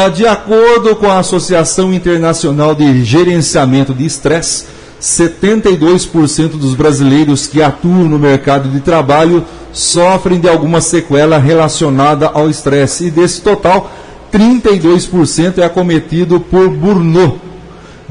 De acordo com a Associação Internacional de Gerenciamento de Estresse, 72% dos brasileiros que atuam no mercado de trabalho sofrem de alguma sequela relacionada ao estresse. E desse total, 32% é acometido por burnout.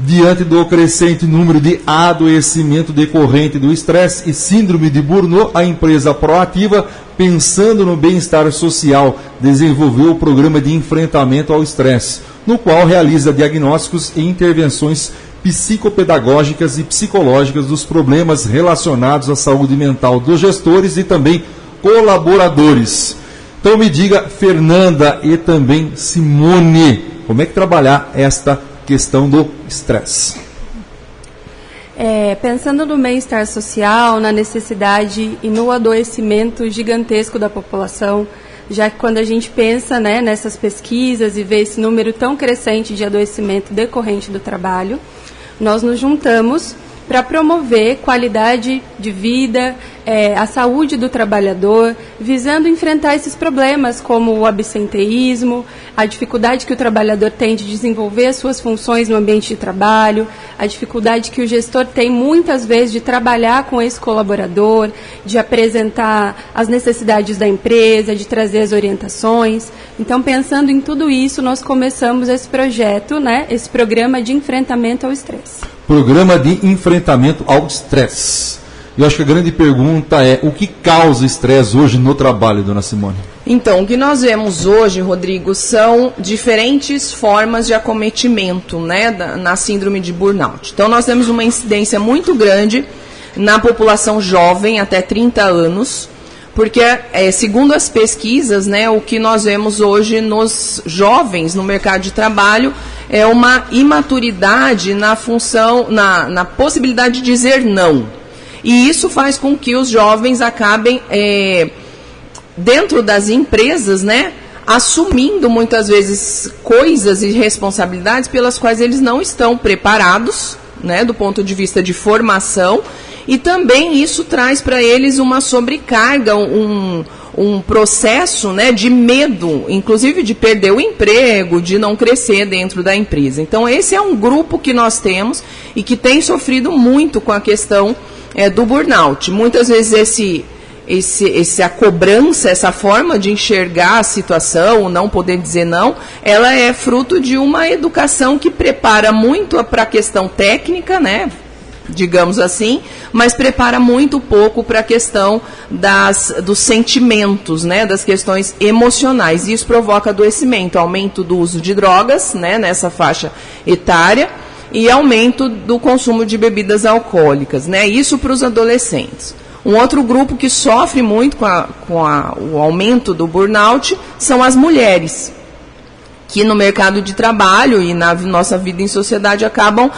Diante do crescente número de adoecimento decorrente do estresse e síndrome de burnout, a empresa Proativa, pensando no bem-estar social, desenvolveu o programa de enfrentamento ao estresse, no qual realiza diagnósticos e intervenções psicopedagógicas e psicológicas dos problemas relacionados à saúde mental dos gestores e também colaboradores. Então me diga, Fernanda e também Simone, como é que trabalhar esta questão do estresse? Pensando no bem-estar social, na necessidade e no adoecimento gigantesco da população, já que quando a gente pensa, né, nessas pesquisas e vê esse número tão crescente de adoecimento decorrente do trabalho, nós nos juntamos para promover qualidade de vida, a saúde do trabalhador, visando enfrentar esses problemas como o absenteísmo, a dificuldade que o trabalhador tem de desenvolver as suas funções no ambiente de trabalho, a dificuldade que o gestor tem muitas vezes de trabalhar com esse colaborador, de apresentar as necessidades da empresa, de trazer as orientações. Então, pensando em tudo isso, nós começamos esse projeto, né, esse programa de enfrentamento ao estresse. Programa de enfrentamento ao estresse. Eu acho que a grande pergunta é, o que causa estresse hoje no trabalho, dona Simone? Então, o que nós vemos hoje, Rodrigo, são diferentes formas de acometimento, né, na síndrome de burnout. Então, nós temos uma incidência muito grande na população jovem, até 30 anos, porque, segundo as pesquisas, né, o que nós vemos hoje nos jovens no mercado de trabalho é uma imaturidade na função, na possibilidade de dizer não. E isso faz com que os jovens acabem, dentro das empresas, né, assumindo muitas vezes coisas e responsabilidades pelas quais eles não estão preparados, né, do ponto de vista de formação, e também isso traz para eles uma sobrecarga, um processo, né, de medo, inclusive de perder o emprego, de não crescer dentro da empresa. Então, esse é um grupo que nós temos e que tem sofrido muito com a questão do burnout. Muitas vezes a cobrança, essa forma de enxergar a situação, não poder dizer não, ela é fruto de uma educação que prepara muito para a questão técnica, né, digamos assim, mas prepara muito pouco para a questão dos sentimentos, né, das questões emocionais. Isso provoca adoecimento, aumento do uso de drogas, né, nessa faixa etária, e aumento do consumo de bebidas alcoólicas, né, isso para os adolescentes. Um outro grupo que sofre muito com o aumento do burnout são as mulheres, que no mercado de trabalho e na nossa vida em sociedade acabam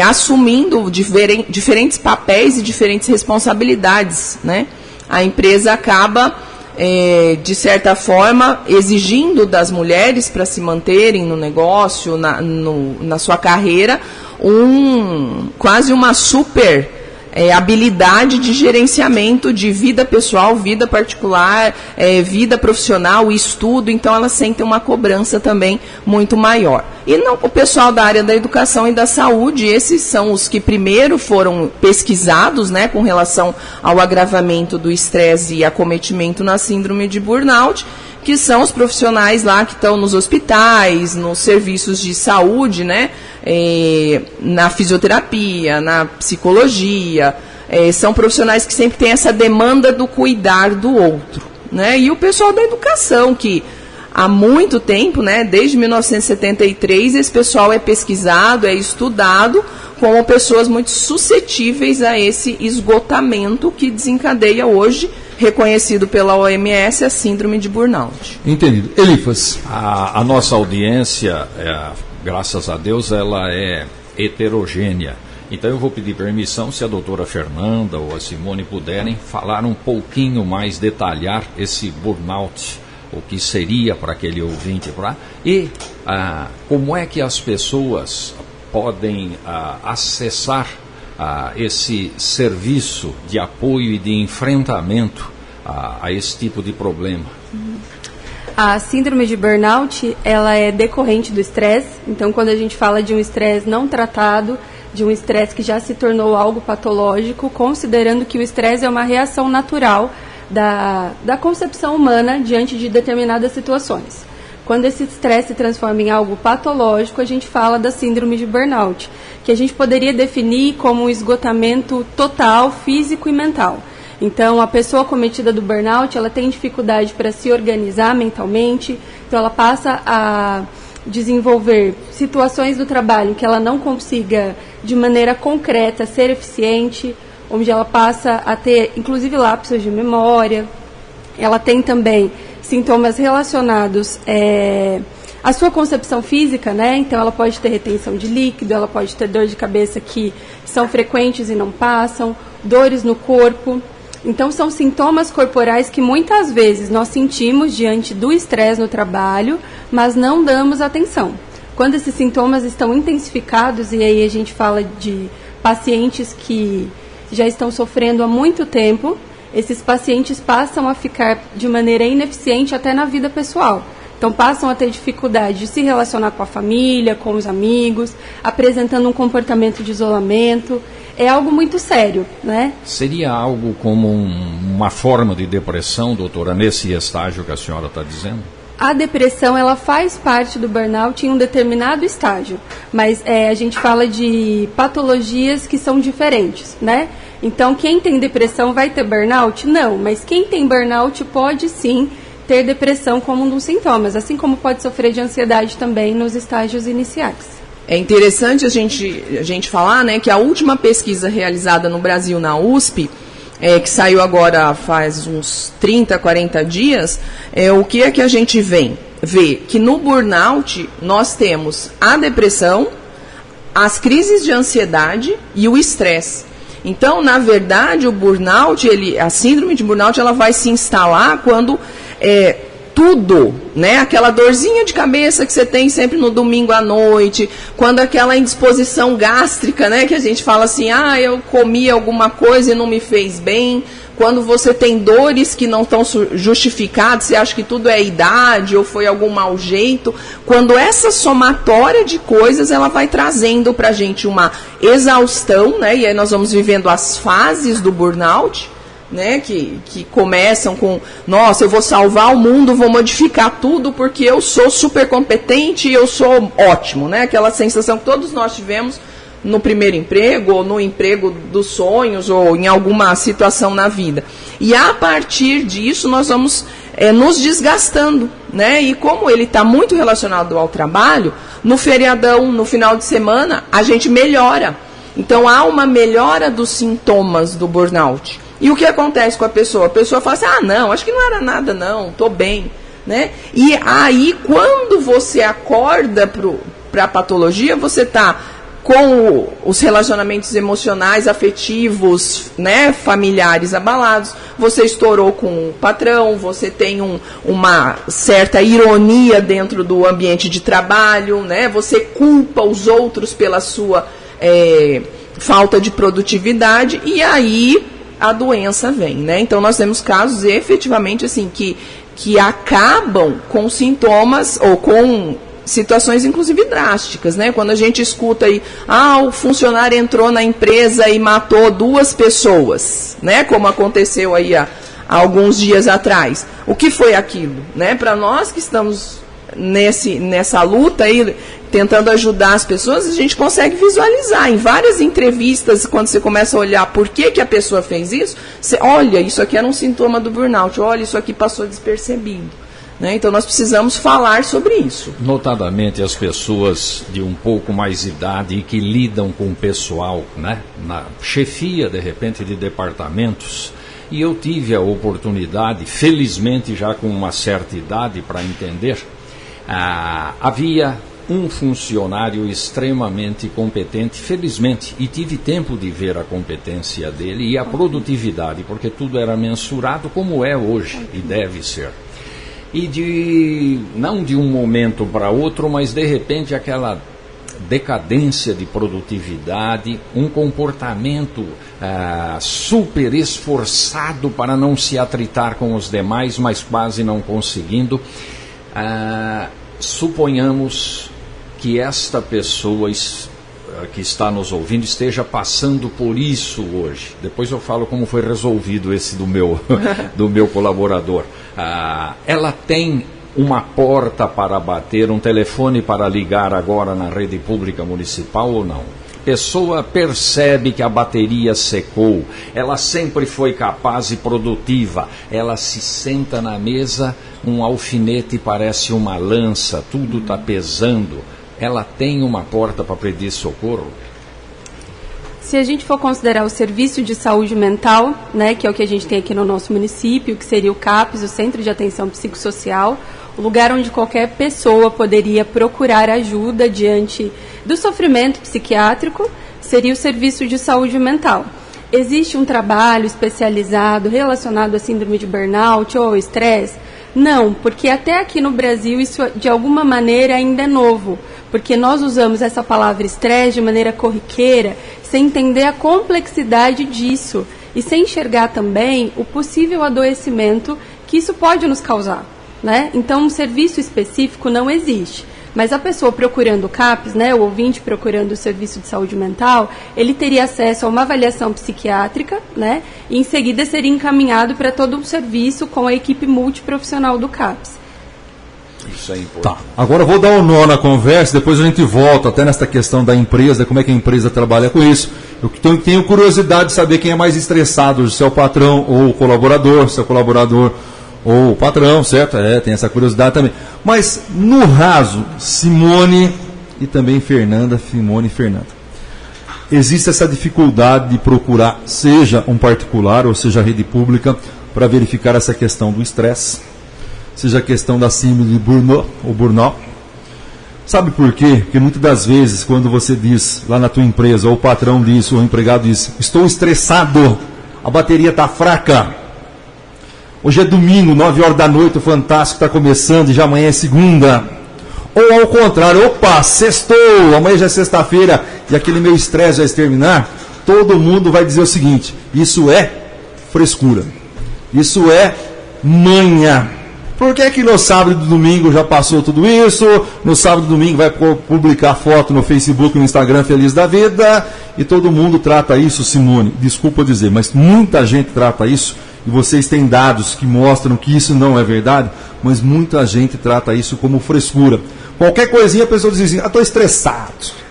assumindo diferentes papéis e diferentes responsabilidades, né? A empresa acaba, de certa forma, exigindo das mulheres para se manterem no negócio, na sua carreira, quase uma super habilidade de gerenciamento de vida pessoal, vida particular, vida profissional, estudo. Então elas sentem uma cobrança também muito maior. E o pessoal da área da educação e da saúde, esses são os que primeiro foram pesquisados, né, com relação ao agravamento do estresse e acometimento na síndrome de burnout, que são os profissionais lá que estão nos hospitais, nos serviços de saúde, né, na fisioterapia, na psicologia. São profissionais que sempre têm essa demanda do cuidar do outro, né? E o pessoal da educação, que há muito tempo, né, desde 1973, esse pessoal é pesquisado, é estudado como pessoas muito suscetíveis a esse esgotamento que desencadeia hoje, reconhecido pela OMS, a síndrome de burnout. Entendido. Elifas. A nossa audiência, graças a Deus, ela é heterogênea. Então eu vou pedir permissão se a doutora Fernanda ou a Simone puderem falar um pouquinho mais, detalhar esse burnout, o que seria para aquele ouvinte, e como é que as pessoas podem acessar esse serviço de apoio e de enfrentamento a esse tipo de problema. A síndrome de burnout, ela é decorrente do estresse. Então, quando a gente fala de um estresse não tratado, de um estresse que já se tornou algo patológico, considerando que o estresse é uma reação natural da concepção humana diante de determinadas situações. Quando esse estresse se transforma em algo patológico, a gente fala da síndrome de burnout, que a gente poderia definir como um esgotamento total, físico e mental. Então, a pessoa acometida do burnout, ela tem dificuldade para se organizar mentalmente, então ela passa a desenvolver situações do trabalho que ela não consiga, de maneira concreta, ser eficiente, onde ela passa a ter, inclusive, lapsos de memória. Ela tem também sintomas relacionados à sua concepção física, né? Então, ela pode ter retenção de líquido, ela pode ter dor de cabeça que são frequentes e não passam, dores no corpo. Então, são sintomas corporais que muitas vezes nós sentimos diante do estresse no trabalho, mas não damos atenção. Quando esses sintomas estão intensificados, e aí a gente fala de pacientes que já estão sofrendo há muito tempo, esses pacientes passam a ficar de maneira ineficiente até na vida pessoal. Então, passam a ter dificuldade de se relacionar com a família, com os amigos, apresentando um comportamento de isolamento. É algo muito sério, né? Seria algo como uma forma de depressão, doutora, nesse estágio que a senhora está dizendo? A depressão, ela faz parte do burnout em um determinado estágio, mas a gente fala de patologias que são diferentes, né? Então, quem tem depressão vai ter burnout? Não, mas quem tem burnout pode sim ter depressão como um dos sintomas, assim como pode sofrer de ansiedade também nos estágios iniciais. É interessante a gente falar, né, que a última pesquisa realizada no Brasil, na USP, que saiu agora faz uns 30, 40 dias, o que é que a gente vê? Que no burnout nós temos a depressão, as crises de ansiedade e o estresse. Então, na verdade, o burnout, a síndrome de burnout, ela vai se instalar quando tudo, né? Aquela dorzinha de cabeça que você tem sempre no domingo à noite, quando aquela indisposição gástrica, né? Que a gente fala assim, eu comi alguma coisa e não me fez bem. Quando você tem dores que não estão justificadas, você acha que tudo é idade ou foi algum mau jeito. Quando essa somatória de coisas, ela vai trazendo para a gente uma exaustão, né? E aí nós vamos vivendo as fases do burnout, né, que começam com, nossa, eu vou salvar o mundo, vou modificar tudo porque eu sou super competente e eu sou ótimo, né? Aquela sensação que todos nós tivemos no primeiro emprego, ou no emprego dos sonhos, ou em alguma situação na vida. E a partir disso nós vamos nos desgastando, né? E como ele está muito relacionado ao trabalho, no feriadão, no final de semana, a gente melhora. Então há uma melhora dos sintomas do burnout. E o que acontece com a pessoa? A pessoa fala assim, não, acho que não era nada não, estou bem, né? E aí, quando você acorda para a patologia, você está com os relacionamentos emocionais, afetivos, né, familiares abalados, você estourou com o patrão, você tem uma certa ironia dentro do ambiente de trabalho, né? Você culpa os outros pela sua falta de produtividade, e aí a doença vem, né? Então nós temos casos efetivamente assim que acabam com sintomas ou com situações inclusive drásticas, né? Quando a gente escuta aí, o funcionário entrou na empresa e matou 2 pessoas, né? Como aconteceu aí há alguns dias atrás. O que foi aquilo, né? Para nós que estamos nessa luta aí, tentando ajudar as pessoas, a gente consegue visualizar em várias entrevistas, quando você começa a olhar por que a pessoa fez isso, você olha, isso aqui era um sintoma do burnout, olha, isso aqui passou despercebido. Né? Então nós precisamos falar sobre isso. Notadamente as pessoas de um pouco mais idade e que lidam com o pessoal, né? Na chefia, de repente, de departamentos. E eu tive a oportunidade, felizmente já com uma certa idade para entender, havia um funcionário extremamente competente, felizmente, e tive tempo de ver a competência dele e a produtividade, porque tudo era mensurado como é hoje e deve ser. E não de um momento para outro, mas de repente aquela decadência de produtividade, um comportamento super esforçado para não se atritar com os demais, mas quase não conseguindo. Suponhamos que esta pessoa que está nos ouvindo esteja passando por isso hoje. Depois eu falo como foi resolvido esse do meu colaborador. Ela tem uma porta para bater, um telefone para ligar agora na rede pública municipal ou não? A pessoa percebe que a bateria secou, ela sempre foi capaz e produtiva, ela se senta na mesa, um alfinete parece uma lança, tudo está pesando, ela tem uma porta para pedir socorro? Se a gente for considerar o serviço de saúde mental, né, que é o que a gente tem aqui no nosso município, que seria o CAPS, o Centro de Atenção Psicossocial, o lugar onde qualquer pessoa poderia procurar ajuda diante do sofrimento psiquiátrico, seria o serviço de saúde mental. Existe um trabalho especializado relacionado à síndrome de burnout ou ao estresse? Não, porque até aqui no Brasil isso de alguma maneira ainda é novo, porque nós usamos essa palavra estresse de maneira corriqueira, sem entender a complexidade disso e sem enxergar também o possível adoecimento que isso pode nos causar, né? Então, um serviço específico não existe. Mas a pessoa procurando o CAPS, né, o ouvinte procurando o serviço de saúde mental, ele teria acesso a uma avaliação psiquiátrica, né, e em seguida seria encaminhado para todo um serviço com a equipe multiprofissional do CAPS. Isso é importante. Tá. Agora eu vou dar um nó na conversa, depois a gente volta até nesta questão da empresa, como é que a empresa trabalha com isso. Eu tenho curiosidade de saber quem é mais estressado, se é o patrão ou o colaborador, se é o colaborador ou o patrão, certo? Tem essa curiosidade também. Mas, no raso, Simone e também Fernanda, Simone e Fernanda, existe essa dificuldade de procurar, seja um particular ou seja a rede pública, para verificar essa questão do estresse, seja a questão da síndrome de burnout. Sabe por quê? Porque muitas das vezes, quando você diz lá na tua empresa, ou o patrão diz, ou o empregado diz, estou estressado, a bateria está fraca, hoje é domingo, 9 horas da noite, o Fantástico está começando e já amanhã é segunda. Ou ao contrário, opa, sextou, amanhã já é sexta-feira e aquele meu estresse vai terminar, todo mundo vai dizer o seguinte, isso é frescura, isso é manha. Por que que no sábado e domingo já passou tudo isso, no sábado e domingo vai publicar foto no Facebook e no Instagram feliz da vida, e todo mundo trata isso, Simone, desculpa dizer, mas muita gente trata isso, e vocês têm dados que mostram que isso não é verdade, mas muita gente trata isso como frescura. Qualquer coisinha a pessoa diz assim, estou estressado.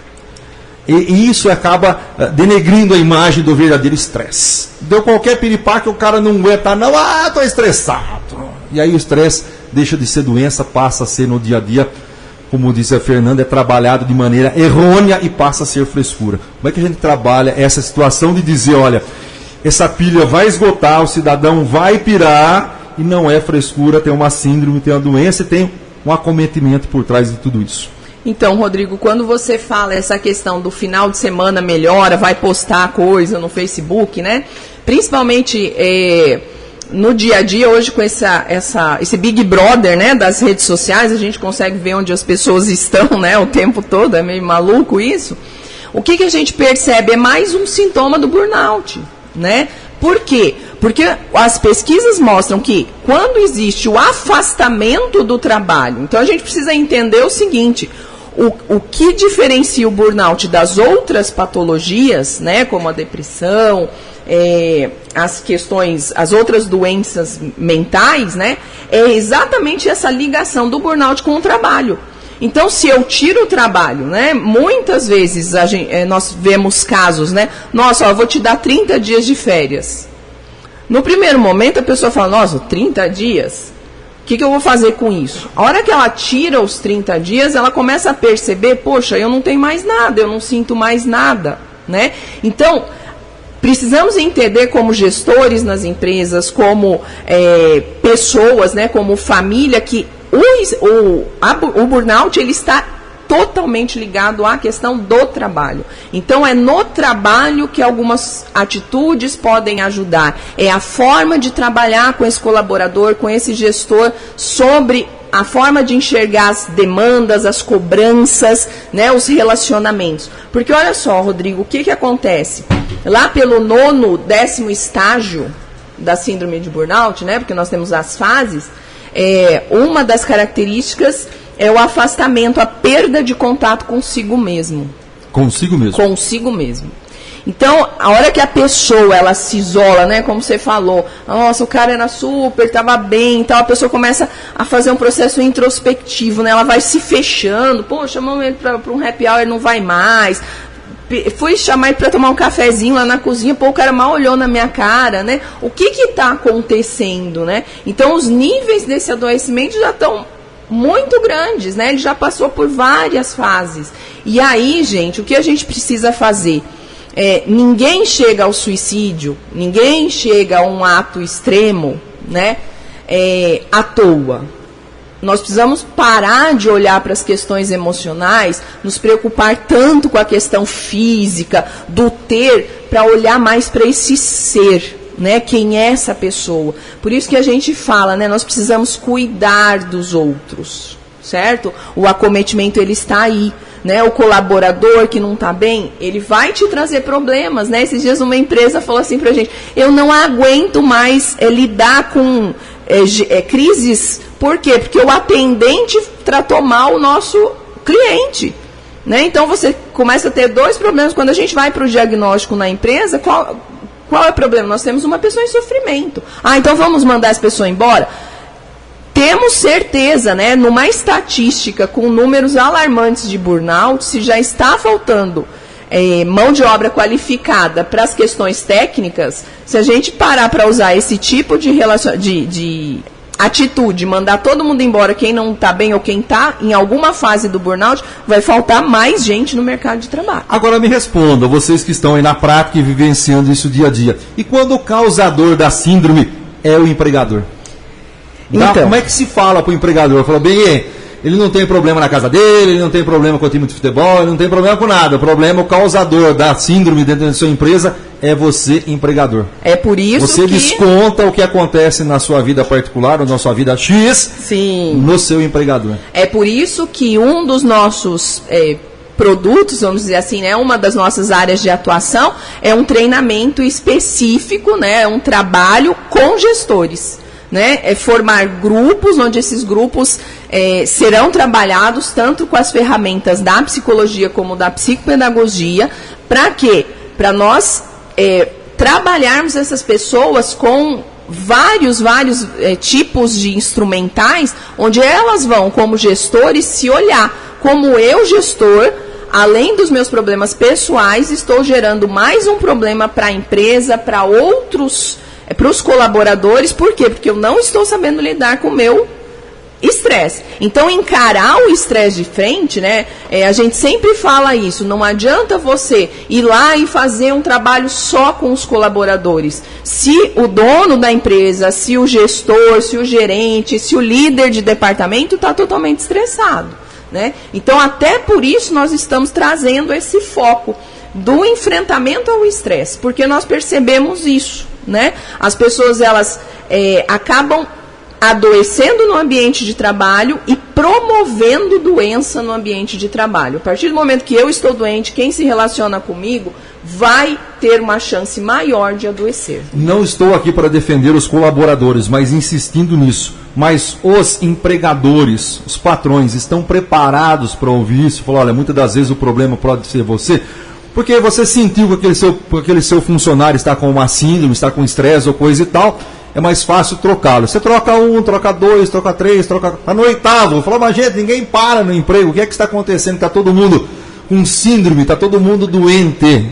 E isso acaba denegrindo a imagem do verdadeiro estresse. Deu qualquer piripaque, o cara não aguenta, não, estou estressado. E aí o estresse deixa de ser doença, passa a ser no dia a dia, como disse a Fernanda, é trabalhado de maneira errônea e passa a ser frescura. Como é que a gente trabalha essa situação de dizer, olha, essa pilha vai esgotar, o cidadão vai pirar, e não é frescura, tem uma síndrome, tem uma doença e tem um acometimento por trás de tudo isso. Então, Rodrigo, quando você fala essa questão do final de semana melhora, vai postar coisa no Facebook, né? Principalmente no dia a dia, hoje com esse Big Brother, né, das redes sociais, a gente consegue ver onde as pessoas estão, né, o tempo todo, é meio maluco isso. O que a gente percebe é mais um sintoma do burnout, né? Por quê? Porque as pesquisas mostram que quando existe o afastamento do trabalho, então a gente precisa entender o seguinte, o que diferencia o burnout das outras patologias, né, como a depressão, as outras doenças mentais, né, é exatamente essa ligação do burnout com o trabalho. Então, se eu tiro o trabalho, né, muitas vezes nós vemos casos, né, nossa, eu vou te dar 30 dias de férias. No primeiro momento, a pessoa fala, nossa, 30 dias? O que eu vou fazer com isso? A hora que ela tira os 30 dias, ela começa a perceber, poxa, eu não tenho mais nada, eu não sinto mais nada, né? Então, precisamos entender como gestores nas empresas, como pessoas, né, como família, que o burnout ele está totalmente ligado à questão do trabalho. Então, é no trabalho que algumas atitudes podem ajudar. É a forma de trabalhar com esse colaborador, com esse gestor, sobre a forma de enxergar as demandas, as cobranças, né, os relacionamentos. Porque, olha só, Rodrigo, o que acontece? Lá pelo 9º, 10º estágio da síndrome de burnout, né, porque nós temos as fases, uma das características é o afastamento, a perda de contato consigo mesmo. Consigo mesmo? Consigo mesmo. Então, a hora que a pessoa, ela se isola, né, como você falou, nossa, o cara era super, estava bem, então a pessoa começa a fazer um processo introspectivo, né, ela vai se fechando, pô, chamamos ele para um happy hour, ele não vai mais, fui chamar ele para tomar um cafezinho lá na cozinha, pô, o cara mal olhou na minha cara, né, o que está acontecendo, né? Então, os níveis desse adoecimento já estão muito grandes, né, ele já passou por várias fases, e aí, gente, o que a gente precisa fazer? Ninguém chega ao suicídio, ninguém chega a um ato extremo, né, à toa. Nós precisamos parar de olhar para as questões emocionais, nos preocupar tanto com a questão física, do ter, para olhar mais para esse ser, né, quem é essa pessoa. Por isso que a gente fala, né, nós precisamos cuidar dos outros, certo? O acometimento, ele está aí. Né, o colaborador que não está bem, ele vai te trazer problemas, né? Esses dias uma empresa falou assim pra gente, eu não aguento mais lidar com crises, por quê? Porque o atendente tratou mal o nosso cliente, né? Então você começa a ter dois problemas, quando a gente vai para o diagnóstico na empresa, qual é o problema? Nós temos uma pessoa em sofrimento, então vamos mandar essa pessoa embora? Temos certeza, né, numa estatística com números alarmantes de burnout, se já está faltando mão de obra qualificada para as questões técnicas, se a gente parar para usar esse tipo de atitude, mandar todo mundo embora, quem não está bem ou quem está em alguma fase do burnout, vai faltar mais gente no mercado de trabalho. Agora me responda, vocês que estão aí na prática e vivenciando isso dia a dia, e quando o causador da síndrome é o empregador? Então, como é que se fala para o empregador? Fala, bem, ele não tem problema na casa dele, ele não tem problema com o time de futebol, ele não tem problema com nada. O problema, o causador da síndrome dentro da sua empresa é você, empregador. É por isso você desconta o que acontece na sua vida particular, ou na sua vida X, sim, no seu empregador. É por isso que um dos nossos produtos, vamos dizer assim, né, uma das nossas áreas de atuação é um treinamento específico, né, um trabalho com gestores. Né, formar grupos, onde esses grupos serão trabalhados tanto com as ferramentas da psicologia como da psicopedagogia. Para quê? Para nós trabalharmos essas pessoas com vários tipos de instrumentais, onde elas vão, como gestores, se olhar como eu, gestor, além dos meus problemas pessoais, estou gerando mais um problema para a empresa, para outros para os colaboradores. Por quê? Porque eu não estou sabendo lidar com o meu estresse. Então, encarar o estresse de frente, né? A gente sempre fala isso, não adianta você ir lá e fazer um trabalho só com os colaboradores. Se o dono da empresa, se o gestor, se o gerente, se o líder de departamento está totalmente estressado, né? Então, até por isso, nós estamos trazendo esse foco do enfrentamento ao estresse, porque nós percebemos isso. Né? As pessoas, elas acabam adoecendo no ambiente de trabalho e promovendo doença no ambiente de trabalho. A partir do momento que eu estou doente, quem se relaciona comigo vai ter uma chance maior de adoecer. Não estou aqui para defender os colaboradores, mas insistindo nisso. Mas os empregadores, os patrões, estão preparados para ouvir isso? Falar, olha, muitas das vezes o problema pode ser você. Porque você sentiu que aquele seu funcionário está com uma síndrome, está com estresse ou coisa e tal, é mais fácil trocá-lo. Você troca um, troca dois, troca três, troca... no oitavo, fala, mas gente, ninguém para no emprego, o que é que está acontecendo? Está todo mundo com síndrome, está todo mundo doente.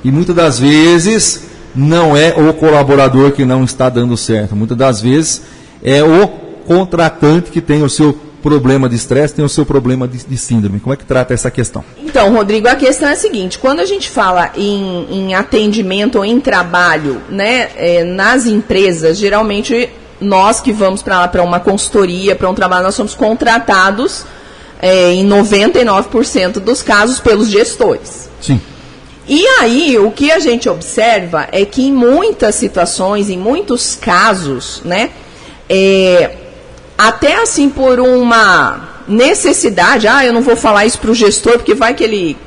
E muitas das vezes não é o colaborador que não está dando certo, muitas das vezes é o contratante que tem o seu problema de estresse, tem o seu problema de síndrome. Como é que trata essa questão? Então, Rodrigo, a questão é a seguinte, quando a gente fala em atendimento ou em trabalho, né, nas empresas, geralmente nós que vamos para lá para uma consultoria, para um trabalho, nós somos contratados em 99% dos casos pelos gestores. Sim. E aí, o que a gente observa é que em muitas situações, em muitos casos, né, até assim por uma necessidade, eu não vou falar isso para o gestor, porque vai que ele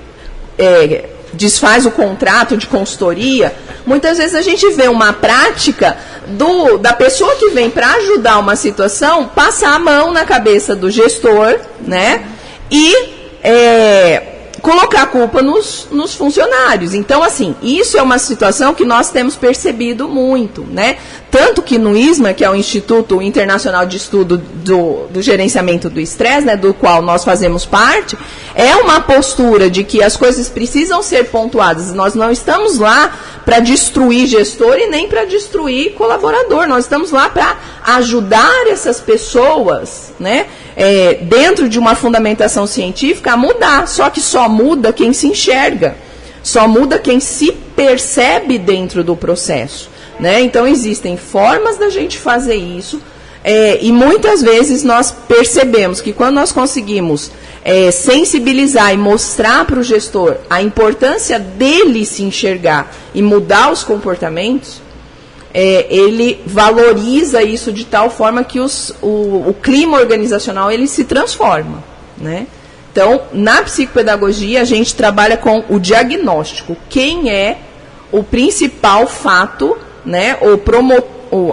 desfaz o contrato de consultoria, muitas vezes a gente vê uma prática da pessoa que vem para ajudar uma situação, passar a mão na cabeça do gestor, né? E colocar a culpa nos funcionários. Então, assim, isso é uma situação que nós temos percebido muito, né? Tanto que no ISMA, que é o Instituto Internacional de Estudo do Gerenciamento do Estresse, né, do qual nós fazemos parte, é uma postura de que as coisas precisam ser pontuadas. Nós não estamos lá para destruir gestor e nem para destruir colaborador. Nós estamos lá para ajudar essas pessoas, né, dentro de uma fundamentação científica, a mudar. Só que só muda quem se enxerga, só muda quem se percebe dentro do processo, né? Então, existem formas da gente fazer isso, e muitas vezes nós percebemos que quando nós conseguimos sensibilizar e mostrar para o gestor a importância dele se enxergar e mudar os comportamentos, ele valoriza isso de tal forma que o clima organizacional ele se transforma, né? Então, na psicopedagogia, a gente trabalha com o diagnóstico. Quem é o principal fato, né, ou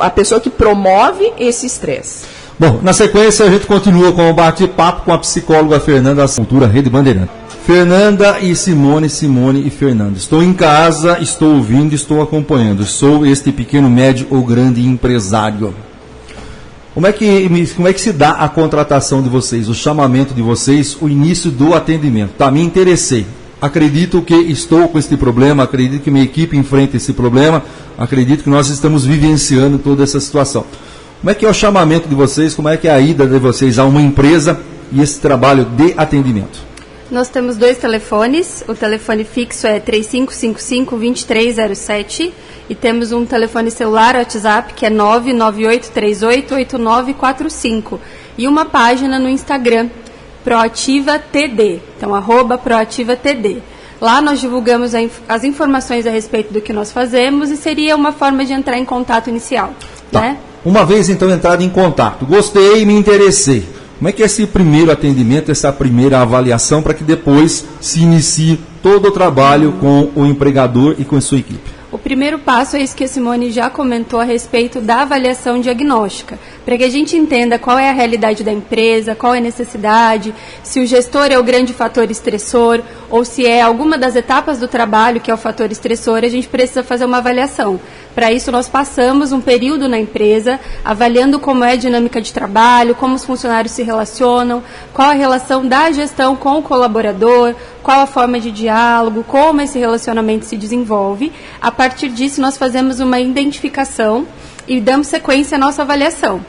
a pessoa que promove esse estresse? Bom, na sequência a gente continua com o bate-papo com a psicóloga Fernanda da Cultura Rede Bandeirante. Fernanda e Simone, Simone e Fernanda. Estou em casa, estou ouvindo, estou acompanhando. Sou este pequeno, médio ou grande empresário. Como é que se dá a contratação de vocês, o chamamento de vocês, o início do atendimento? Tá, me interessei. Acredito que estou com este problema, acredito que minha equipe enfrenta esse problema, acredito que nós estamos vivenciando toda essa situação. Como é que é o chamamento de vocês, como é que é a ida de vocês a uma empresa e esse trabalho de atendimento? Nós temos 2 telefones, o telefone fixo é 3555-2307 e temos um telefone celular, WhatsApp, que é 998388945 e uma página no Instagram, ProativaTD, então @ProativaTD. Lá nós divulgamos as informações a respeito do que nós fazemos e seria uma forma de entrar em contato inicial. Tá. Né? Uma vez então entrado em contato, gostei e me interessei. Como é que é esse primeiro atendimento, essa primeira avaliação, para que depois se inicie todo o trabalho com o empregador e com a sua equipe? O primeiro passo é isso que a Simone já comentou a respeito da avaliação diagnóstica, para que a gente entenda qual é a realidade da empresa, qual é a necessidade, se o gestor é o grande fator estressor ou se é alguma das etapas do trabalho que é o fator estressor, a gente precisa fazer uma avaliação. Para isso, nós passamos um período na empresa, avaliando como é a dinâmica de trabalho, como os funcionários se relacionam, qual a relação da gestão com o colaborador, qual a forma de diálogo, como esse relacionamento se desenvolve. A partir disso, nós fazemos uma identificação e damos sequência à nossa avaliação.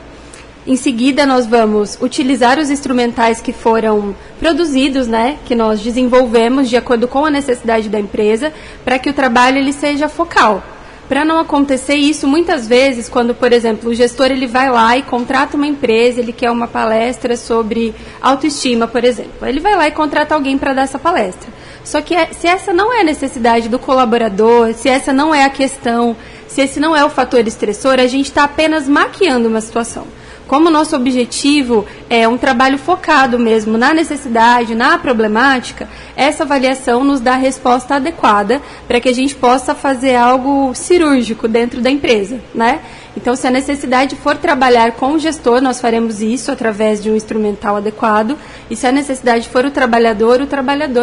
Em seguida, nós vamos utilizar os instrumentais que foram produzidos, né, que nós desenvolvemos de acordo com a necessidade da empresa, para que o trabalho ele seja focal. Para não acontecer isso, muitas vezes, quando, por exemplo, o gestor ele vai lá e contrata uma empresa, ele quer uma palestra sobre autoestima, por exemplo. Ele vai lá e contrata alguém para dar essa palestra. Só que se essa não é a necessidade do colaborador, se essa não é a questão, se esse não é o fator estressor, a gente está apenas maquiando uma situação. Como o nosso objetivo é um trabalho focado mesmo na necessidade, na problemática, essa avaliação nos dá a resposta adequada para que a gente possa fazer algo cirúrgico dentro da empresa, né? Então, se a necessidade for trabalhar com o gestor, nós faremos isso através de um instrumental adequado, e se a necessidade for o trabalhador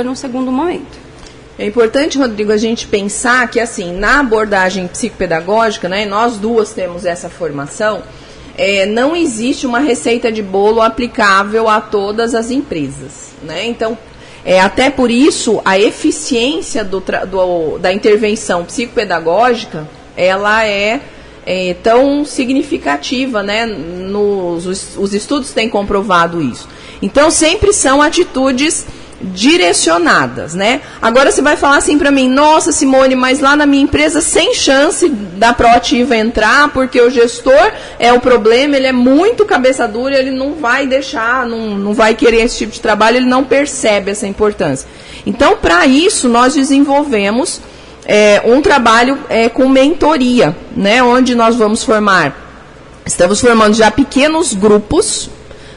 num segundo momento. É importante, Rodrigo, a gente pensar que, assim, na abordagem psicopedagógica, né, nós duas temos essa formação, não existe uma receita de bolo aplicável a todas as empresas, né? Então, até por isso, a eficiência da intervenção psicopedagógica, ela é tão significativa, né? Os estudos têm comprovado isso. Então, sempre são atitudes direcionadas, né? Agora você vai falar assim para mim: nossa, Simone, mas lá na minha empresa sem chance da Proativa entrar, porque o gestor é o problema, ele é muito cabeça dura, ele não vai deixar, não vai querer esse tipo de trabalho, ele não percebe essa importância. Então, para isso, nós desenvolvemos um trabalho com mentoria, né? Onde nós estamos formando já pequenos grupos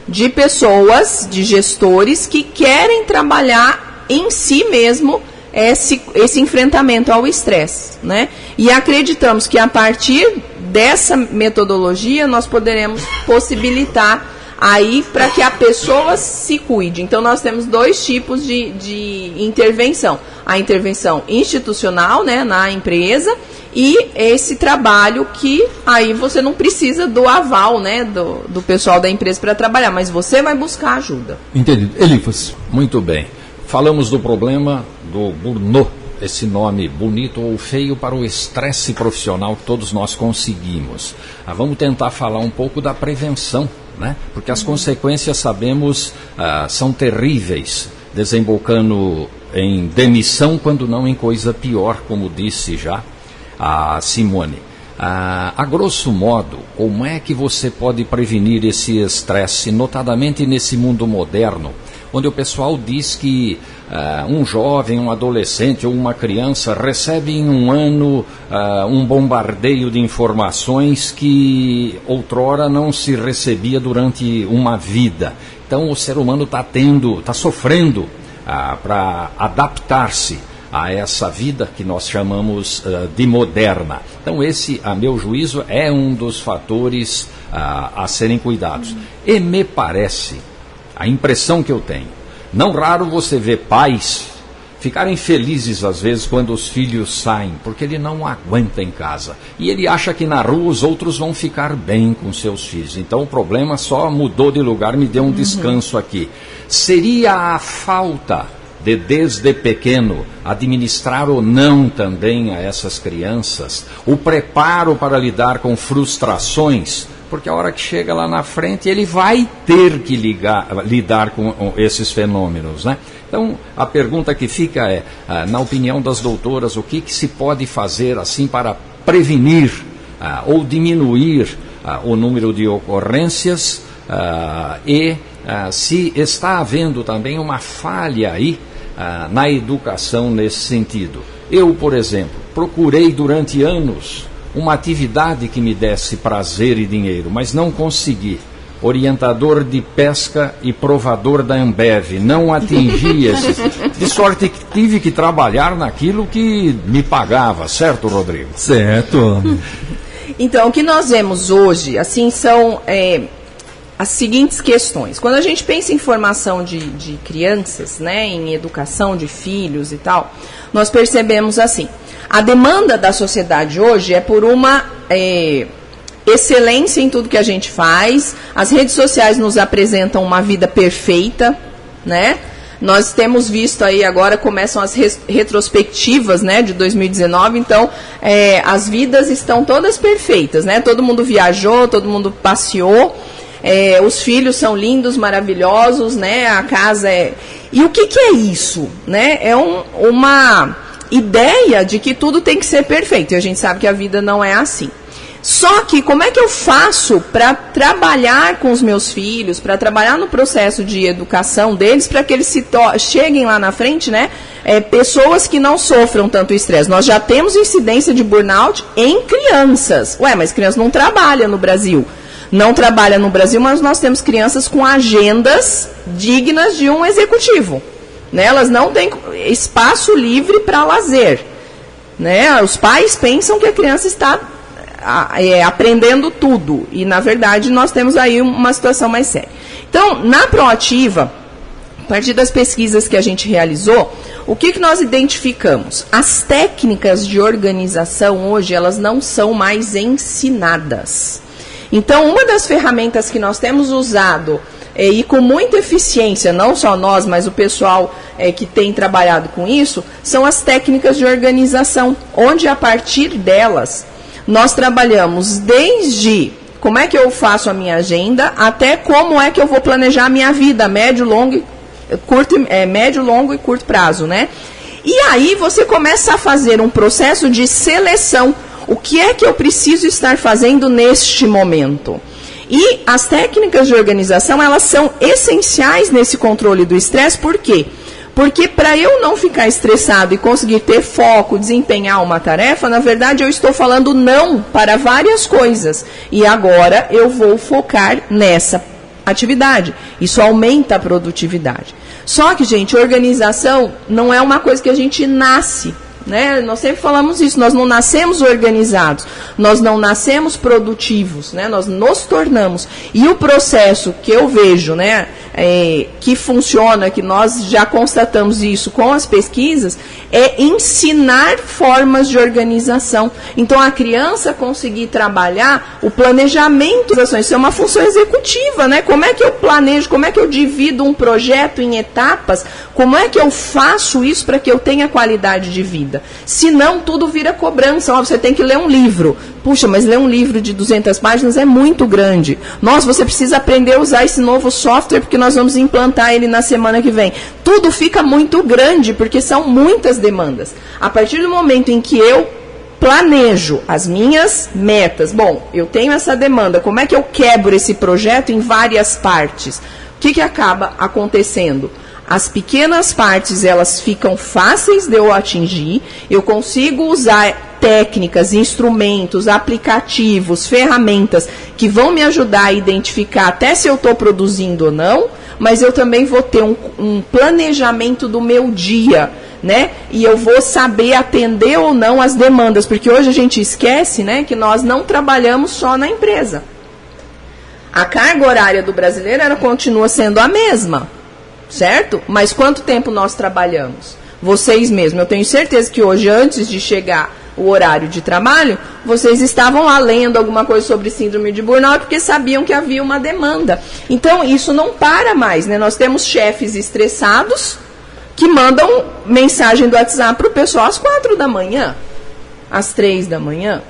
de pessoas, de gestores que querem trabalhar em si mesmo esse enfrentamento ao estresse, né? E acreditamos que a partir dessa metodologia nós poderemos possibilitar aí para que a pessoa se cuide. Então nós temos 2 tipos de intervenção. A intervenção institucional, né, na empresa, e esse trabalho que aí você não precisa do aval, né, do pessoal da empresa para trabalhar, mas você vai buscar ajuda. Entendido. Elifas. Muito bem. Falamos do problema do burnout, esse nome bonito ou feio para o estresse profissional que todos nós conseguimos. Vamos tentar falar um pouco da prevenção, né? Porque as consequências, sabemos, são terríveis, desembocando em demissão, quando não em coisa pior, como disse já a Simone. A grosso modo, como é que você pode prevenir esse estresse, notadamente nesse mundo moderno, onde o pessoal diz que um jovem, um adolescente ou uma criança recebe em um ano um bombardeio de informações que outrora não se recebia durante uma vida. Então o ser humano está sofrendo para adaptar-se a essa vida que nós chamamos de moderna. Então esse, a meu juízo, é um dos fatores a serem cuidados. E me parece, a impressão que eu tenho, não raro você vê pais ficarem felizes às vezes quando os filhos saem, porque ele não aguenta em casa. E ele acha que na rua os outros vão ficar bem com seus filhos. Então o problema só mudou de lugar, me deu um descanso aqui. Seria a falta de, desde pequeno, administrar ou não também a essas crianças o preparo para lidar com frustrações, porque a hora que chega lá na frente ele vai ter que lidar com esses fenômenos, né? Então a pergunta que fica é, na opinião das doutoras, o que se pode fazer assim para prevenir ou diminuir o número de ocorrências e se está havendo também uma falha aí na educação nesse sentido. Eu, por exemplo, procurei durante anos uma atividade que me desse prazer e dinheiro, mas não consegui. Orientador de pesca e provador da Ambev, não atingi esses. De sorte que tive que trabalhar naquilo que me pagava, certo, Rodrigo? Certo. Então, o que nós vemos hoje, assim, são as seguintes questões. Quando a gente pensa em formação de crianças, né, em educação de filhos e tal, nós percebemos assim, a demanda da sociedade hoje é por uma excelência em tudo que a gente faz. As redes sociais nos apresentam uma vida perfeita, né? Nós temos visto aí agora, começam as retrospectivas, né, de 2019, então as vidas estão todas perfeitas, né? Todo mundo viajou, todo mundo passeou, os filhos são lindos, maravilhosos, né? A casa é... E o que é isso, né? É uma ideia de que tudo tem que ser perfeito, e a gente sabe que a vida não é assim. Só que como é que eu faço para trabalhar com os meus filhos, para trabalhar no processo de educação deles, para que eles cheguem lá na frente, né, pessoas que não sofram tanto estresse? Nós já temos incidência de burnout em crianças. Mas crianças não trabalham no Brasil. Não trabalha no Brasil, mas nós temos crianças com agendas dignas de um executivo. Né? Elas não têm espaço livre para lazer. Né? Os pais pensam que a criança está aprendendo tudo. E, na verdade, nós temos aí uma situação mais séria. Então, na Proativa, a partir das pesquisas que a gente realizou, o que nós identificamos? As técnicas de organização hoje, elas não são mais ensinadas. Então, uma das ferramentas que nós temos usado e com muita eficiência, não só nós, mas o pessoal que tem trabalhado com isso, são as técnicas de organização, onde a partir delas nós trabalhamos desde como é que eu faço a minha agenda, até como é que eu vou planejar a minha vida, médio, longo e curto prazo, né? E aí você começa a fazer um processo de seleção. O que é que eu preciso estar fazendo neste momento? E as técnicas de organização, elas são essenciais nesse controle do estresse. Por quê? Porque para eu não ficar estressado e conseguir ter foco, desempenhar uma tarefa, na verdade eu estou falando não para várias coisas. E agora eu vou focar nessa atividade. Isso aumenta a produtividade. Só que, gente, organização não é uma coisa que a gente nasce, né? Nós sempre falamos isso, nós não nascemos organizados, nós não nascemos produtivos, né? Nós nos tornamos. E o processo que eu vejo, né, que funciona, que nós já constatamos isso com as pesquisas, é ensinar formas de organização. Então, a criança conseguir trabalhar o planejamento das ações, isso é uma função executiva, né? Como é que eu planejo, como é que eu divido um projeto em etapas, como é que eu faço isso para que eu tenha qualidade de vida? Senão, tudo vira cobrança. Ó, você tem que ler um livro. Puxa, mas ler um livro de 200 páginas é muito grande. Nossa, você precisa aprender a usar esse novo software, porque nós vamos implantar ele na semana que vem. Tudo fica muito grande, porque são muitas demandas. A partir do momento em que eu planejo as minhas metas, bom, eu tenho essa demanda, como é que eu quebro esse projeto em várias partes? O que acaba acontecendo? As pequenas partes, elas ficam fáceis de eu atingir, eu consigo usar técnicas, instrumentos, aplicativos, ferramentas que vão me ajudar a identificar até se eu estou produzindo ou não, mas eu também vou ter um planejamento do meu dia, né? E eu vou saber atender ou não as demandas, porque hoje a gente esquece, né, que nós não trabalhamos só na empresa. A carga horária do brasileiro ela continua sendo a mesma. Certo? Mas quanto tempo nós trabalhamos? Vocês mesmos. Eu tenho certeza que hoje, antes de chegar o horário de trabalho, vocês estavam lá lendo alguma coisa sobre síndrome de burnout, porque sabiam que havia uma demanda. Então, isso não para mais, né? Nós temos chefes estressados que mandam mensagem do WhatsApp para o pessoal às 4 da manhã, às 3 da manhã.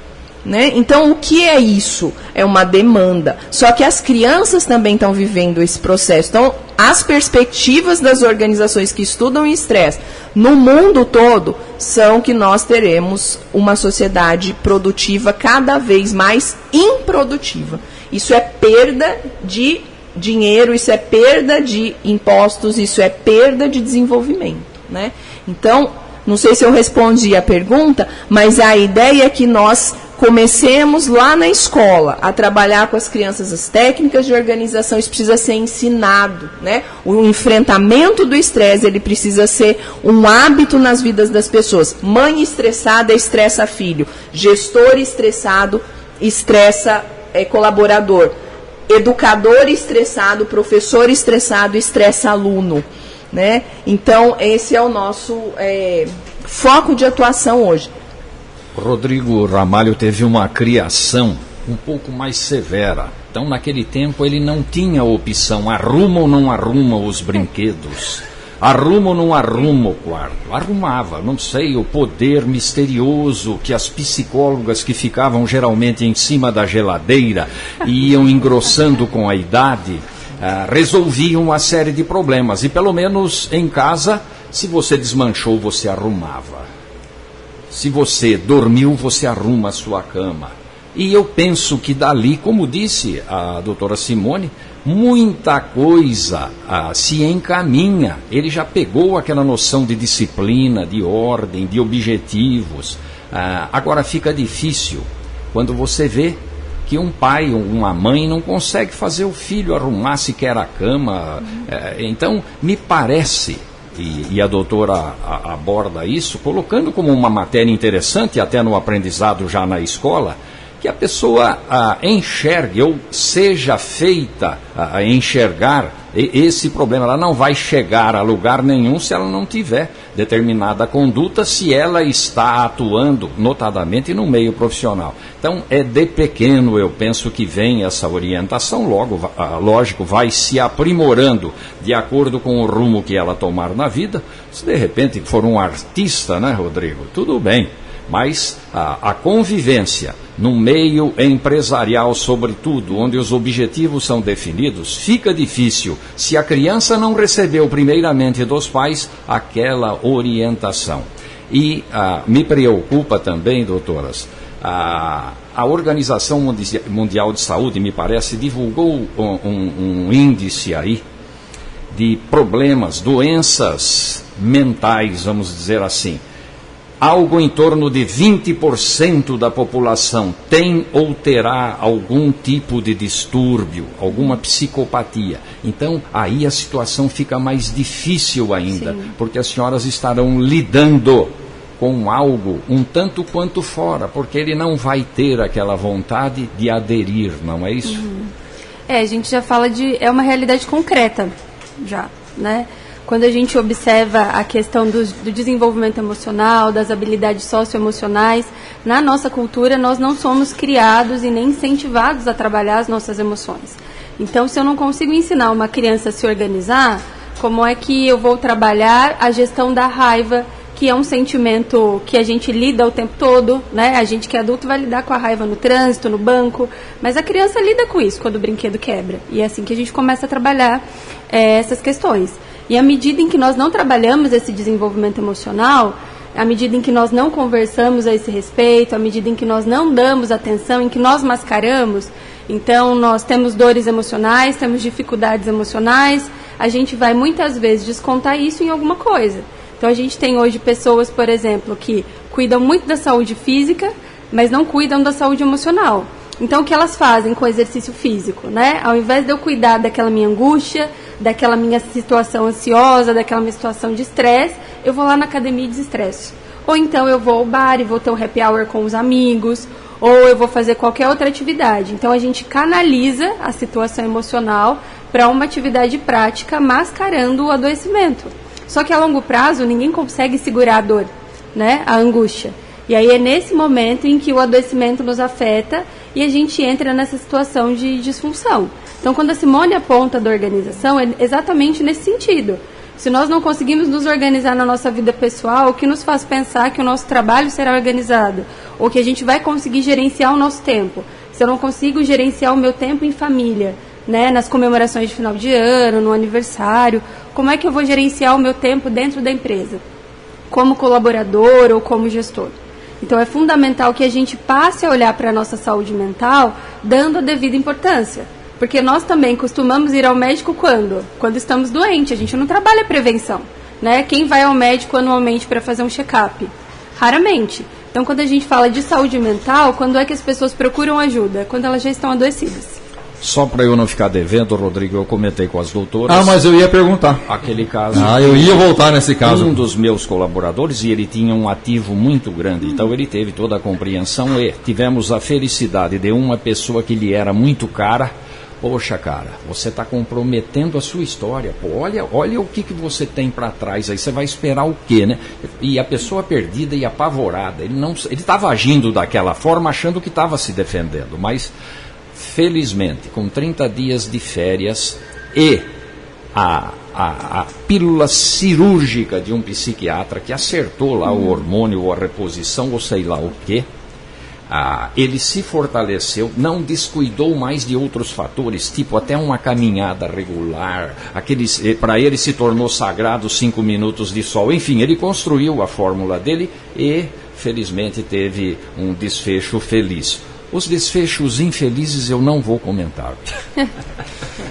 Né? Então, o que é isso? É uma demanda. Só que as crianças também estão vivendo esse processo. Então, as perspectivas das organizações que estudam estresse no mundo todo são que nós teremos uma sociedade produtiva cada vez mais improdutiva. Isso é perda de dinheiro, isso é perda de impostos, isso é perda de desenvolvimento. Né? Então, não sei se eu respondi a pergunta, mas a ideia é que nós comecemos lá na escola a trabalhar com as crianças as técnicas de organização. Isso precisa ser ensinado, né? O enfrentamento do estresse, ele precisa ser um hábito nas vidas das pessoas. Mãe estressada estressa filho. Gestor estressado estressa colaborador. Educador estressado, professor estressado estressa aluno, né? Então, esse é o nosso foco de atuação hoje. Rodrigo Ramalho teve uma criação um pouco mais severa. Então, naquele tempo, ele não tinha opção. Arruma ou não arruma os brinquedos? Arruma ou não arruma o quarto? Arrumava. Não sei, o poder misterioso que as psicólogas que ficavam geralmente em cima da geladeira e iam engrossando com a idade, resolviam uma série de problemas. E, pelo menos, em casa, se você desmanchou, você arrumava. Se você dormiu, você arruma a sua cama. E eu penso que dali, como disse a doutora Simone, muita coisa se encaminha. Ele já pegou aquela noção de disciplina, de ordem, de objetivos. Agora fica difícil quando você vê que um pai ou uma mãe não consegue fazer o filho arrumar sequer a cama. Então, me parece... E a doutora aborda isso, colocando como uma matéria interessante, até no aprendizado já na escola, que a pessoa enxergue, ou seja feita a enxergar esse problema. Ela não vai chegar a lugar nenhum se ela não tiver determinada conduta, se ela está atuando, notadamente, no meio profissional. Então, é de pequeno, eu penso que vem essa orientação, logo, lógico, vai se aprimorando de acordo com o rumo que ela tomar na vida. Se de repente for um artista, né, Rodrigo? Tudo bem. Mas a convivência no meio empresarial, sobretudo, onde os objetivos são definidos, fica difícil se a criança não recebeu primeiramente dos pais aquela orientação. E me preocupa também, doutoras, a Organização Mundial de Saúde, me parece, divulgou um índice aí de problemas, doenças mentais, vamos dizer assim. algo em torno de 20% da população tem ou terá algum tipo de distúrbio, alguma psicopatia. Então, aí a situação fica mais difícil ainda, sim, porque as senhoras estarão lidando com algo um tanto quanto fora, porque ele não vai ter aquela vontade de aderir, não é isso? A gente já fala é uma realidade concreta, já, né? Quando a gente observa a questão do desenvolvimento emocional, das habilidades socioemocionais, na nossa cultura nós não somos criados e nem incentivados a trabalhar as nossas emoções. Então, se eu não consigo ensinar uma criança a se organizar, como é que eu vou trabalhar a gestão da raiva, que é um sentimento que a gente lida o tempo todo, né? A gente que é adulto vai lidar com a raiva no trânsito, no banco, mas a criança lida com isso quando o brinquedo quebra. E é assim que a gente começa a trabalhar essas questões. E à medida em que nós não trabalhamos esse desenvolvimento emocional, à medida em que nós não conversamos a esse respeito, à medida em que nós não damos atenção, em que nós mascaramos, então nós temos dores emocionais, temos dificuldades emocionais, a gente vai muitas vezes descontar isso em alguma coisa. Então a gente tem hoje pessoas, por exemplo, que cuidam muito da saúde física, mas não cuidam da saúde emocional. Então o que elas fazem com o exercício físico, né? Ao invés de eu cuidar daquela minha angústia, daquela minha situação ansiosa, daquela minha situação de estresse, eu vou lá na academia e desestresso. Ou então eu vou ao bar e vou ter um happy hour com os amigos, ou eu vou fazer qualquer outra atividade. Então a gente canaliza a situação emocional para uma atividade prática, mascarando o adoecimento. Só que a longo prazo ninguém consegue segurar a dor, né? A angústia. E aí é nesse momento em que o adoecimento nos afeta e a gente entra nessa situação de disfunção. Então, quando a Simone aponta da organização, é exatamente nesse sentido. Se nós não conseguimos nos organizar na nossa vida pessoal, o que nos faz pensar que o nosso trabalho será organizado? Ou que a gente vai conseguir gerenciar o nosso tempo? Se eu não consigo gerenciar o meu tempo em família, né, nas comemorações de final de ano, no aniversário, como é que eu vou gerenciar o meu tempo dentro da empresa? Como colaborador ou como gestor? Então é fundamental que a gente passe a olhar para a nossa saúde mental dando a devida importância. Porque nós também costumamos ir ao médico quando? Quando estamos doentes, a gente não trabalha prevenção, né? Quem vai ao médico anualmente para fazer um check-up? Raramente. Então quando a gente fala de saúde mental, quando é que as pessoas procuram ajuda? Quando elas já estão adoecidas. Só para eu não ficar devendo, Rodrigo, eu comentei com as doutoras. Ah, mas eu ia perguntar. Aquele caso. Eu ia voltar nesse caso. Um dos meus colaboradores, e ele tinha um ativo muito grande, então ele teve toda a compreensão e tivemos a felicidade de uma pessoa que lhe era muito cara. Poxa, cara, você está comprometendo a sua história. Pô, olha o que você tem para trás aí. Você vai esperar o quê, né? E a pessoa perdida e apavorada. Ele estava agindo daquela forma, achando que estava se defendendo, mas felizmente, com 30 dias de férias e a pílula cirúrgica de um psiquiatra que acertou lá o hormônio ou a reposição ou sei lá o quê, ele se fortaleceu, não descuidou mais de outros fatores, tipo até uma caminhada regular, para ele se tornou sagrado 5 minutos de sol, enfim, ele construiu a fórmula dele e felizmente teve um desfecho feliz. Os desfechos infelizes eu não vou comentar.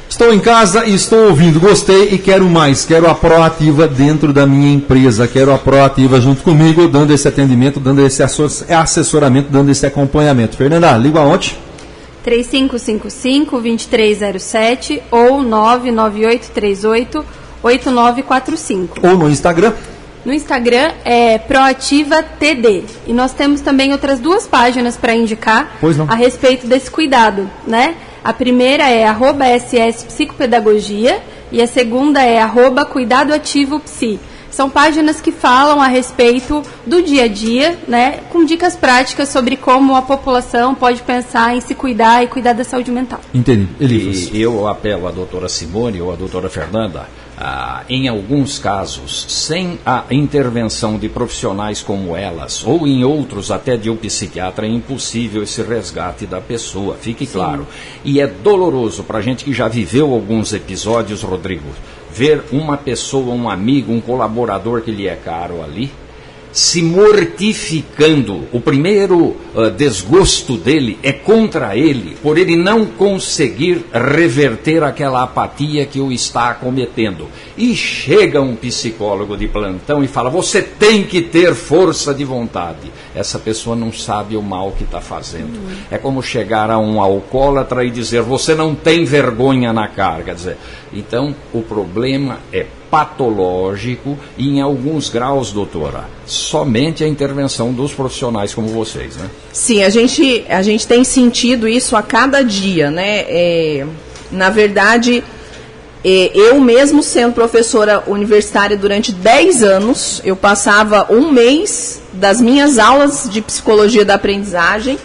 Estou em casa e estou ouvindo, gostei e quero mais. Quero a Proativa dentro da minha empresa. Quero a Proativa junto comigo, dando esse atendimento, dando esse assessoramento, dando esse acompanhamento. Fernanda, liga aonde? 3555-2307 ou 99838-8945. Ou no Instagram? No Instagram é Proativa TD. E nós temos também outras 2 páginas para indicar a respeito desse cuidado, né? A primeira é @SS Psicopedagogia e a segunda é @Cuidado Ativo Psi. São páginas que falam a respeito do dia a dia, né? Com dicas práticas sobre como a população pode pensar em se cuidar e cuidar da saúde mental. Entendi. E eu apelo à doutora Simone ou à doutora Fernanda, em alguns casos, sem a intervenção de profissionais como elas, ou em outros até de um psiquiatra, é impossível esse resgate da pessoa, fique claro. E é doloroso para a gente que já viveu alguns episódios, Rodrigo, ver uma pessoa, um amigo, um colaborador que lhe é caro ali, se mortificando. O primeiro desgosto dele é contra ele, por ele não conseguir reverter aquela apatia que o está acometendo. E chega um psicólogo de plantão e fala: você tem que ter força de vontade. Essa pessoa não sabe o mal que está fazendo. É como chegar a um alcoólatra e dizer: você não tem vergonha na cara. Quer dizer, então o problema é patológico e, em alguns graus, doutora, somente a intervenção dos profissionais como vocês, né? Sim, a gente tem sentido isso a cada dia, né? Na verdade, eu mesmo sendo professora universitária durante 10 anos, eu passava um mês das minhas aulas de psicologia da aprendizagem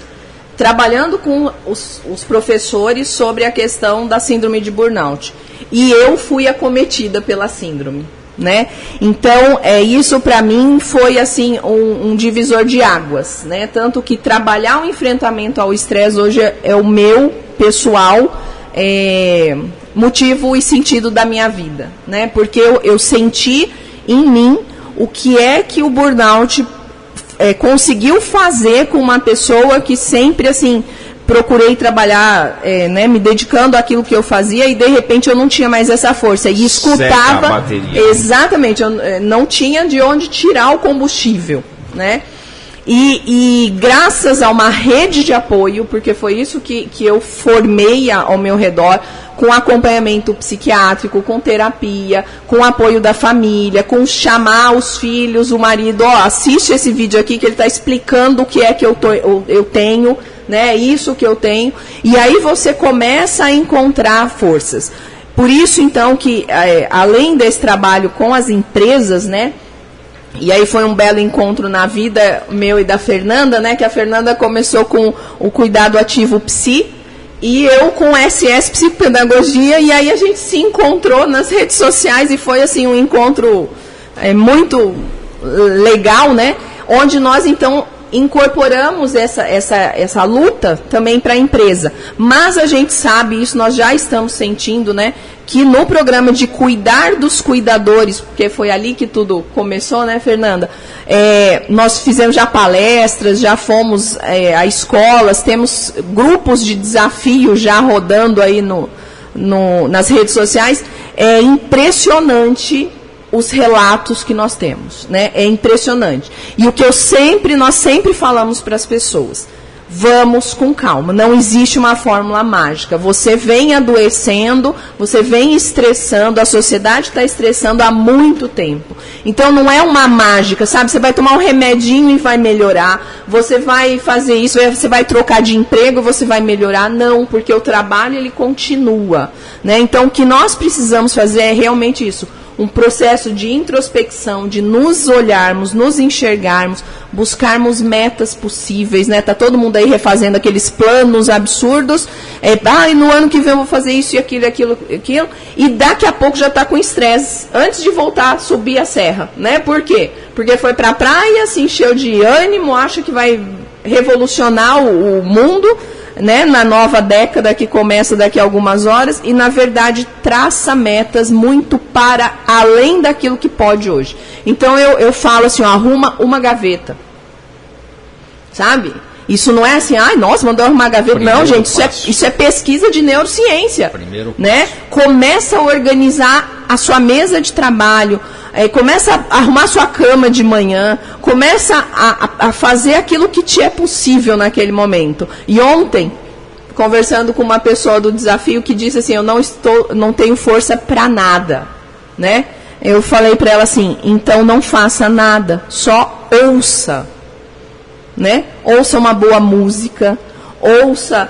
trabalhando com os professores sobre a questão da síndrome de burnout. E eu fui acometida pela síndrome, né? Então, isso para mim foi assim um divisor de águas, né? Tanto que trabalhar o enfrentamento ao estresse hoje é o meu pessoal motivo e sentido da minha vida, né? Porque eu senti em mim o que é que o burnout conseguiu fazer com uma pessoa que sempre assim procurei trabalhar, né, me dedicando àquilo que eu fazia, e de repente eu não tinha mais essa força e escutava, exatamente, eu não tinha de onde tirar o combustível, né? E graças a uma rede de apoio, porque foi isso que eu formei ao meu redor, com acompanhamento psiquiátrico, com terapia, com apoio da família, com chamar os filhos, o marido, assiste esse vídeo aqui que ele está explicando o que é que eu tenho, né, isso que eu tenho, e aí você começa a encontrar forças. Por isso, então, que além desse trabalho com as empresas, né, e aí foi um belo encontro na vida meu e da Fernanda, né, que a Fernanda começou com o cuidado ativo psi, e eu com SS Psicopedagogia, e aí a gente se encontrou nas redes sociais, e foi assim um encontro muito legal, né, onde nós então incorporamos essa luta também para a empresa. Mas a gente sabe, isso nós já estamos sentindo, né, que no programa de cuidar dos cuidadores, porque foi ali que tudo começou, né, Fernanda? Nós fizemos já palestras, já fomos a escolas, temos grupos de desafio já rodando aí nas redes sociais. É impressionante os relatos que nós temos, né? É impressionante. E o que nós sempre falamos para as pessoas: vamos com calma, não existe uma fórmula mágica. Você vem adoecendo, você vem estressando, a sociedade está estressando há muito tempo. Então não é uma mágica, sabe? Você vai tomar um remedinho e vai melhorar, você vai fazer isso, você vai trocar de emprego, você vai melhorar. Não, porque o trabalho ele continua, né? Então o que nós precisamos fazer é realmente isso. Um processo de introspecção, de nos olharmos, nos enxergarmos, buscarmos metas possíveis, né? Tá todo mundo aí refazendo aqueles planos absurdos, no ano que vem eu vou fazer isso e aquilo, e daqui a pouco já está com estresse, antes de voltar a subir a serra, né? Por quê? Porque foi para a praia, se encheu de ânimo, acha que vai revolucionar o mundo, né, na nova década que começa daqui a algumas horas, e na verdade traça metas muito para além daquilo que pode hoje. Então eu falo assim, arruma uma gaveta, sabe? Isso não é assim, nossa, mandou arrumar a gaveta. Não, gente, isso é pesquisa de neurociência, né? Começa a organizar a sua mesa de trabalho, começa a arrumar a sua cama de manhã, começa a fazer aquilo que te é possível naquele momento. E ontem, conversando com uma pessoa do desafio que disse assim, eu não tenho força para nada, né? Eu falei para ela assim, então não faça nada, só ouça, né? Ouça uma boa música, ouça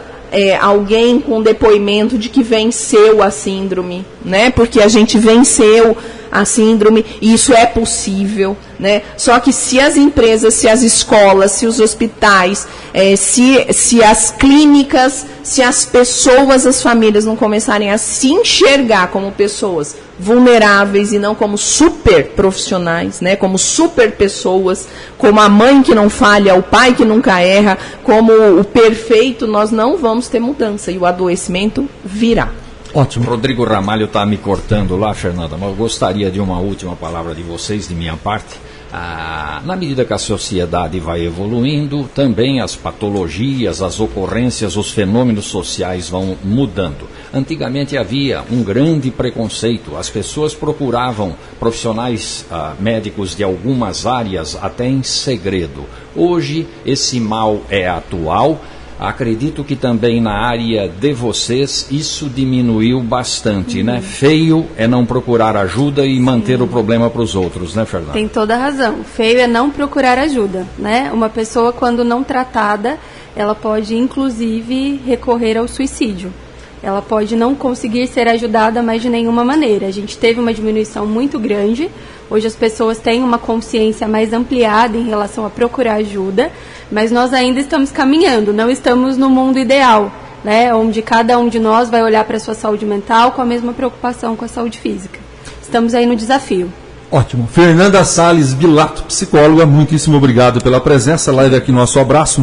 alguém com depoimento de que venceu a síndrome, né? Porque a gente venceu a síndrome e isso é possível, né? Só que se as empresas, se as escolas, se os hospitais, se as clínicas, se as pessoas, as famílias não começarem a se enxergar como pessoas vulneráveis e não como super profissionais, né? Como super pessoas, como a mãe que não falha, o pai que nunca erra, como o perfeito, nós não vamos ter mudança e o adoecimento virá. Ótimo. Rodrigo Ramalho está me cortando lá, Fernanda, mas eu gostaria de uma última palavra de vocês, de minha parte. Na medida que a sociedade vai evoluindo, também as patologias, as ocorrências, os fenômenos sociais vão mudando. Antigamente havia um grande preconceito, as pessoas procuravam profissionais médicos de algumas áreas até em segredo. Hoje esse mal é atual. Acredito que também na área de vocês isso diminuiu bastante, né? Feio é não procurar ajuda e manter o problema para os outros, né, Fernanda? Tem toda a razão. Feio é não procurar ajuda, né? Uma pessoa, quando não tratada, ela pode, inclusive, recorrer ao suicídio. Ela pode não conseguir ser ajudada mais de nenhuma maneira. A gente teve uma diminuição muito grande. Hoje as pessoas têm uma consciência mais ampliada em relação a procurar ajuda, mas nós ainda estamos caminhando, não estamos no mundo ideal, né, onde cada um de nós vai olhar para a sua saúde mental com a mesma preocupação com a saúde física. Estamos aí no desafio. Ótimo. Fernanda Salles Bilato, psicóloga, muitíssimo obrigado pela presença. Live aqui, nosso abraço.